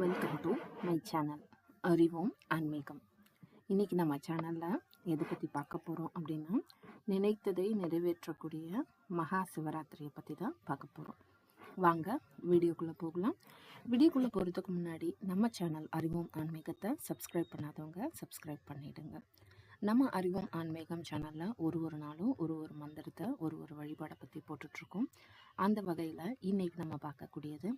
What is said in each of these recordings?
Welcome to my channel அறிவோம் ஆன்மீகம். இன்றைக்கி நம்ம சேனலில் எதை பற்றி பார்க்க போகிறோம் அப்படின்னா, நினைத்ததை நிறைவேற்றக்கூடிய மகா சிவராத்திரியை பற்றி தான் பார்க்க போகிறோம். வாங்க வீடியோக்குள்ளே போகலாம். வீடியோக்குள்ளே போகிறதுக்கு முன்னாடி நம்ம சேனல் அறிவோம் ஆன்மீகத்தை சப்ஸ்கிரைப் பண்ணாதவங்க சப்ஸ்கிரைப் பண்ணிவிடுங்க. நம்ம அறிவோம் ஆன்மீகம் சேனலில் ஒரு நாளும் ஒரு மந்திரத்தை ஒரு வழிபாடை பற்றி போட்டுட்ருக்கோம். அந்த வகையில் இன்றைக்கி நம்ம பார்க்கக்கூடியது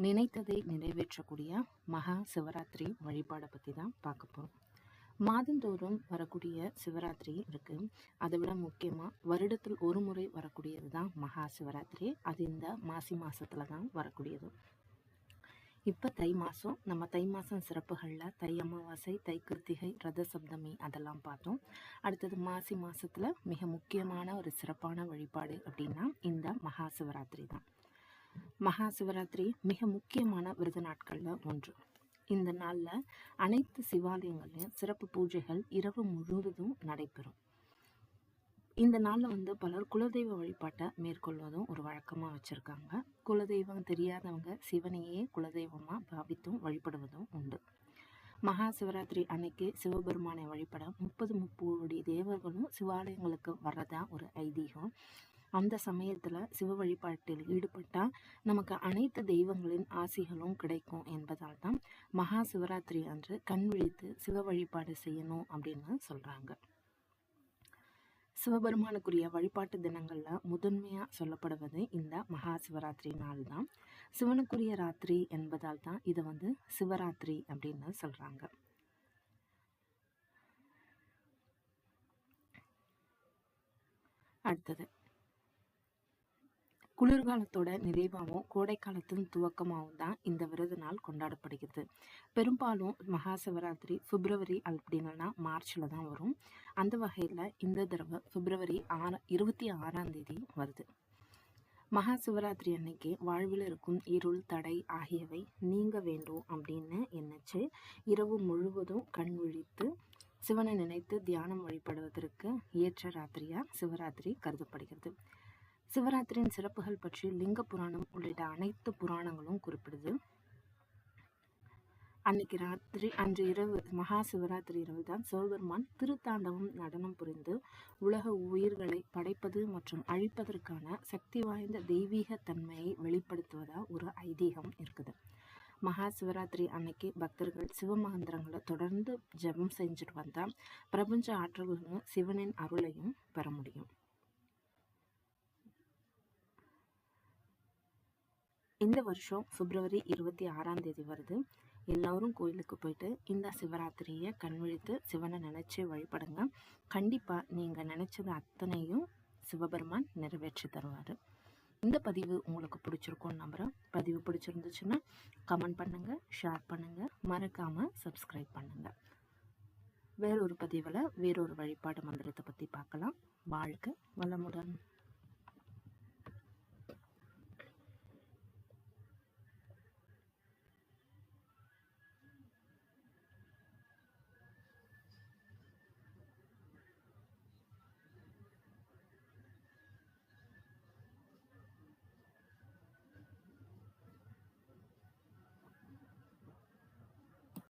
நினைத்ததை நிறைவேற்றக்கூடிய மகா சிவராத்திரி வழிபாடை பற்றி தான் பார்க்க போகிறோம். மாதந்தோறும் வரக்கூடிய சிவராத்திரி இருக்குது. அதை விட முக்கியமாக வருடத்தில் ஒரு முறை வரக்கூடியது தான் மகா சிவராத்திரி. அது இந்த மாசி மாதத்தில் தான் வரக்கூடியது. இப்போ தை மாதம், நம்ம தை மாதம் சிறப்புகளில் தை அமாவாசை, தை கிருத்திகை, ரத சப்தமி அதெல்லாம் பார்த்தோம். அடுத்தது மாசி மாதத்தில் மிக முக்கியமான ஒரு சிறப்பான வழிபாடு அப்படின்னா இந்த மகா சிவராத்திரி தான். மகா சிவராத்திரி மிக முக்கியமான விரத நாட்களில் ஒன்று. இந்த நாளில் அனைத்து சிவாலயங்களையும் சிறப்பு பூஜைகள் இரவு முழுவதும் நடைபெறும். இந்த நாளில் பலர் குலதெய்வ வழிபாட்டை மேற்கொள்வதும் ஒரு வழக்கமாக வச்சுருக்காங்க. குலதெய்வம் தெரியாதவங்க சிவனையே குலதெய்வமாக பாவித்தும் வழிபடுவதும் உண்டு. மகா சிவராத்திரி அன்னைக்கு சிவபெருமானை வழிபட 30 கோடி தேவர்களும் சிவாலயங்களுக்கு வர்றதா ஒரு ஐதீகம். அந்த சமயத்தில் சிவ வழிபாட்டில் ஈடுபட்டால் நமக்கு அனைத்து தெய்வங்களின் ஆசிகளும் கிடைக்கும் என்பதால் தான் மகா சிவராத்திரி அன்று கண் விழித்து சிவ வழிபாடு செய்யணும் அப்படின்னு சொல்கிறாங்க. சிவபெருமானுக்குரிய வழிபாட்டு தினங்களில் முதன்மையாக சொல்லப்படுவது இந்த மகா சிவராத்திரி நாள் தான். சிவனுக்குரிய ராத்திரி என்பதால் தான் இதை சிவராத்திரி அப்படின்னு சொல்கிறாங்க. அடுத்தது குளிர்காலத்தோட நிறைவாகவும் கோடை காலத்தின் துவக்கமாகவும் தான் இந்த விரத நாள் கொண்டாடப்படுகிறது. பெரும்பாலும் மகா சிவராத்திரி பிப்ரவரி அப்படின்னா மார்ச்சில் தான் வரும். அந்த வகையில் இந்த தடவை பிப்ரவரி 26 வருது. மகா சிவராத்திரி அன்னைக்கு வாழ்வில் இருக்கும் இருள், தடை ஆகியவை நீங்க வேண்டும் அப்படின்னு நினைச்சு இரவு முழுவதும் கண் விழித்து சிவனை நினைத்து தியானம் வழிபடுவதற்கு ஏற்ற ராத்திரியாக சிவராத்திரி கருதப்படுகிறது. சிவராத்திரியின் சிறப்புகள் பற்றி லிங்க புராணம் உள்ளிட்ட அனைத்து புராணங்களும் குறிப்பிடுது. அன்று இரவு மகா சிவராத்திரி இரவு தான் சிவபெருமான் திருத்தாண்டவம் நடனம் புரிந்து உலக உயிர்களை படைப்பது மற்றும் அழிப்பதற்கான சக்தி வாய்ந்த தெய்வீக தன்மையை வெளிப்படுத்துவதா ஒரு ஐதீகம் இருக்குது. மகா சிவராத்திரி அன்னைக்கு பக்தர்கள் சிவமந்திரங்களை தொடர்ந்து ஜபம் செஞ்சுட்டு வந்தால் பிரபஞ்ச ஆற்றல்களும் சிவனின் அருளையும் பெற முடியும். இந்த வருஷம் பிப்ரவரி 26 வருது. எல்லோரும் கோயிலுக்கு போயிட்டு இந்த சிவராத்திரியை கண்விழித்து சிவனை நினைச்சு வழிபடுங்க. கண்டிப்பாக நீங்கள் நினைச்சது அத்தனையும் சிவபெருமான் நிறைவேற்றி தருவார். இந்த பதிவு உங்களுக்கு பிடிச்சிருக்கும்னு நம்புகிறேன். பதிவு பிடிச்சிருந்துச்சுன்னா கமெண்ட் பண்ணுங்கள், ஷேர் பண்ணுங்கள், மறக்காமல் சப்ஸ்கிரைப் பண்ணுங்கள். வேறொரு பதிவில் வேறொரு வழிபாடு மந்திரத்தை பற்றி பார்க்கலாம். வாழ்க வளமுடன்.